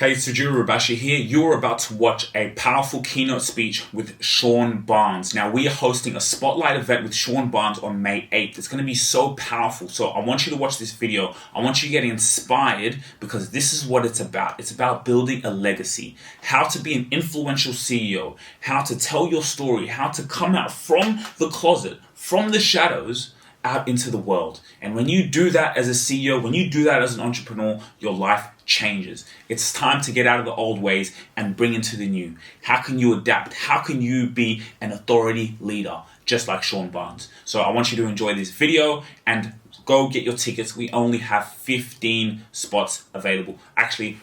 Hey, Sugira Rubasha here. You're about to watch a powerful keynote speech with Sean Barnes. Now, we are hosting a spotlight event with Sean Barnes on May 8th. It's going to be so powerful. So I want you to watch this video. I want you to get inspired because this is what it's about. It's about building a legacy, how to be an influential CEO, how to tell your story, how to come out from the closet, from the shadows, out into the world. And when you do that as a CEO, when you do that as an entrepreneur, your life changes. It's time to get out of the old ways and bring into the new. How can you adapt? How can you be an authority leader, just like Sean Barnes? So I want you to enjoy this video and go get your tickets. We only have 15 spots available. Actually,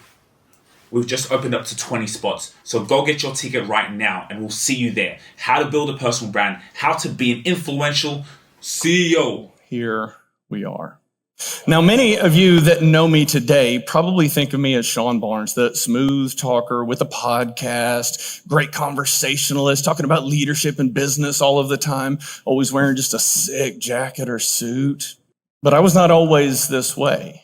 we've just opened up to 20 spots. So go get your ticket right now and we'll see you there. How to build a personal brand, how to be an influential CEO. Here we are. Now, many of you that know me today probably think of me as Sean Barnes, the smooth talker with a podcast, great conversationalist, talking about leadership and business all of the time, always wearing just a sick jacket or suit. But I was not always this way.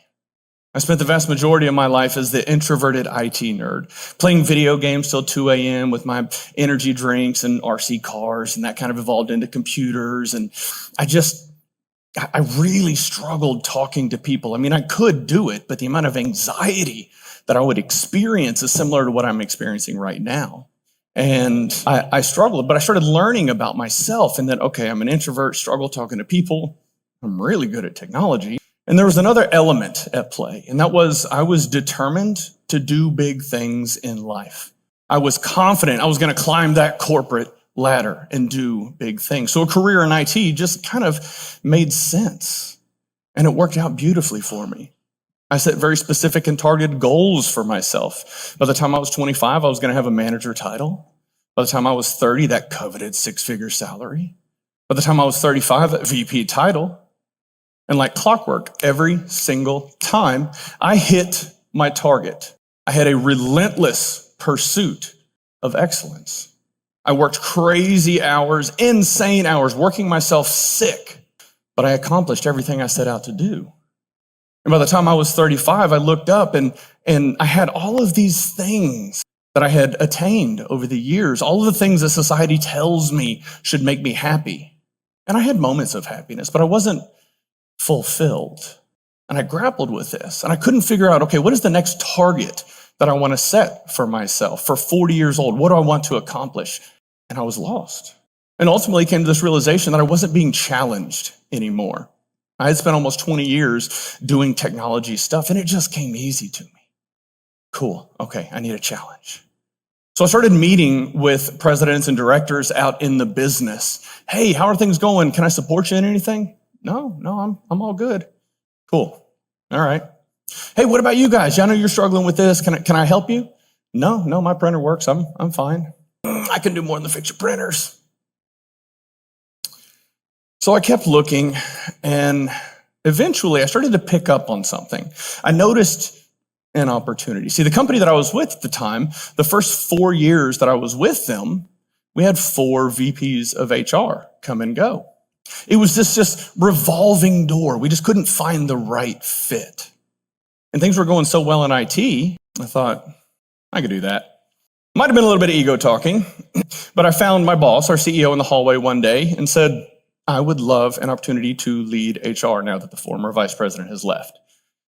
I spent the vast majority of my life as the introverted IT nerd, playing video games till 2 a.m. with my energy drinks and RC cars, and that kind of evolved into computers. And I really struggled talking to people. I mean, I could do it, but the amount of anxiety that I would experience is similar to what I'm experiencing right now. And I struggled, but I started learning about myself and that, okay, I'm an introvert, struggle talking to people. I'm really good at technology. And there was another element at play, and that was I was determined to do big things in life. I was confident I was going to climb that corporate ladder and do big things. So a career in IT just kind of made sense, and it worked out beautifully for me. I set very specific and targeted goals for myself. By the time I was 25, I was going to have a manager title. By the time I was 30, that coveted six-figure salary. By the time I was 35, a VP title. And like clockwork, every single time I hit my target, I had a relentless pursuit of excellence. I worked crazy hours, insane hours, working myself sick, but I accomplished everything I set out to do. And by the time I was 35, I looked up and I had all of these things that I had attained over the years, all of the things that society tells me should make me happy. And I had moments of happiness, but I wasn't fulfilled. And I grappled with this, and I couldn't figure out, okay, what is the next target that I want to set for myself for 40 years old? What do I want to accomplish? And I was lost. And ultimately came to this realization that I wasn't being challenged anymore. I had spent almost 20 years doing technology stuff, and it just came easy to me. Cool. Okay, I need a challenge. So I started meeting with presidents and directors out in the business. Hey, how are things going? Can I support you in anything? No, I'm all good. Cool. All right. Hey, what about you guys? I know you're struggling with this. Can I help you? No, my printer works. I'm fine. I can do more than fix your printers. So I kept looking, and eventually I started to pick up on something. I noticed an opportunity. See, the company that I was with at the time, the first 4 years that I was with them, we had 4 VPs of HR come and go. It was this just revolving door. We just couldn't find the right fit. And things were going so well in IT, I thought, I could do that. Might have been a little bit of ego talking, but I found my boss, our CEO, in the hallway one day and said, I would love an opportunity to lead HR now that the former vice president has left.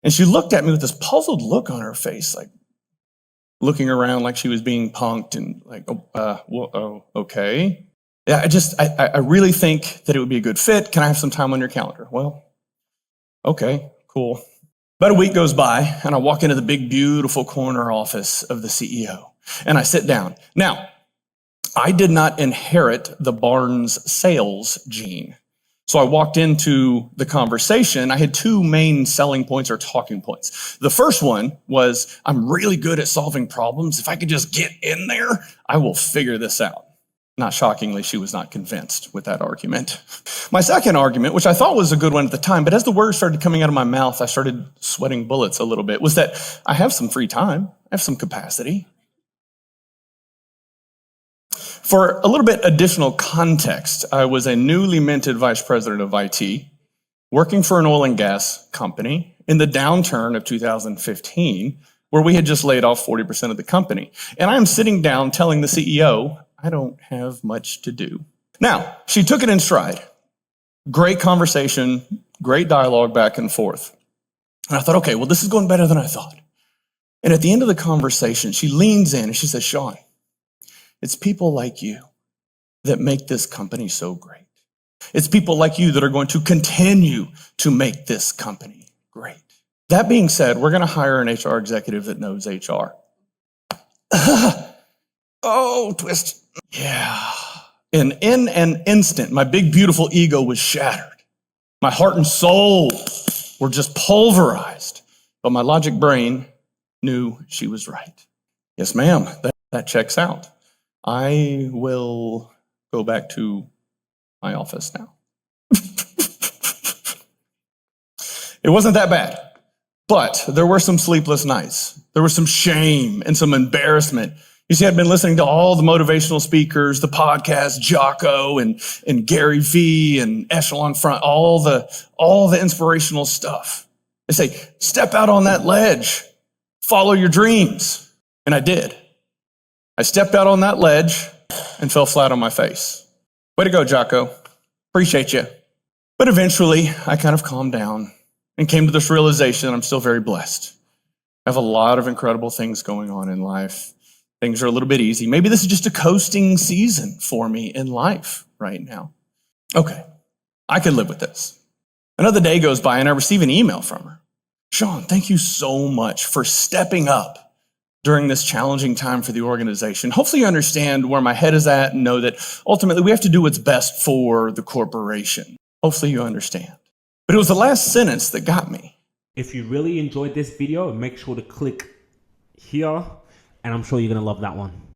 And she looked at me with this puzzled look on her face, like looking around like she was being punked and like, okay. Yeah, I really think that it would be a good fit. Can I have some time on your calendar? Well, okay, cool. About a week goes by, and I walk into the big, beautiful corner office of the CEO, and I sit down. Now, I did not inherit the Barnes sales gene. So I walked into the conversation. I had 2 main selling points or talking points. The first one was, I'm really good at solving problems. If I could just get in there, I will figure this out. Not shockingly, she was not convinced with that argument. My second argument, which I thought was a good one at the time, but as the words started coming out of my mouth, I started sweating bullets a little bit, was that I have some free time. I have some capacity. For a little bit additional context, I was a newly minted vice president of IT, working for an oil and gas company in the downturn of 2015, where we had just laid off 40% of the company. And I'm sitting down telling the CEO, I don't have much to do. Now, she took it in stride. Great conversation, great dialogue back and forth. And I thought, okay, well, this is going better than I thought. And at the end of the conversation, she leans in and she says, Sean, it's people like you that make this company so great. It's people like you that are going to continue to make this company great. That being said, we're going to hire an HR executive that knows HR. Oh, twist. Yeah. And in an instant, my big, beautiful ego was shattered. My heart and soul were just pulverized. But my logic brain knew she was right. Yes, ma'am, that checks out. I will go back to my office now. It wasn't that bad, but there were some sleepless nights. There was some shame and some embarrassment. You see, I'd been listening to all the motivational speakers, the podcast, Jocko and Gary Vee and Echelon Front, all the inspirational stuff. They say, step out on that ledge, follow your dreams. And I did. I stepped out on that ledge and fell flat on my face. Way to go, Jocko. Appreciate you. But eventually, I kind of calmed down and came to this realization I'm still very blessed. I have a lot of incredible things going on in life. Things are a little bit easy. Maybe this is just a coasting season for me in life right now. Okay, I can live with this. Another day goes by and I receive an email from her. Sean, thank you so much for stepping up during this challenging time for the organization. Hopefully you understand where my head is at and know that ultimately we have to do what's best for the corporation. Hopefully you understand. But it was the last sentence that got me. If you really enjoyed this video, make sure to click here, and I'm sure you're going to love that one.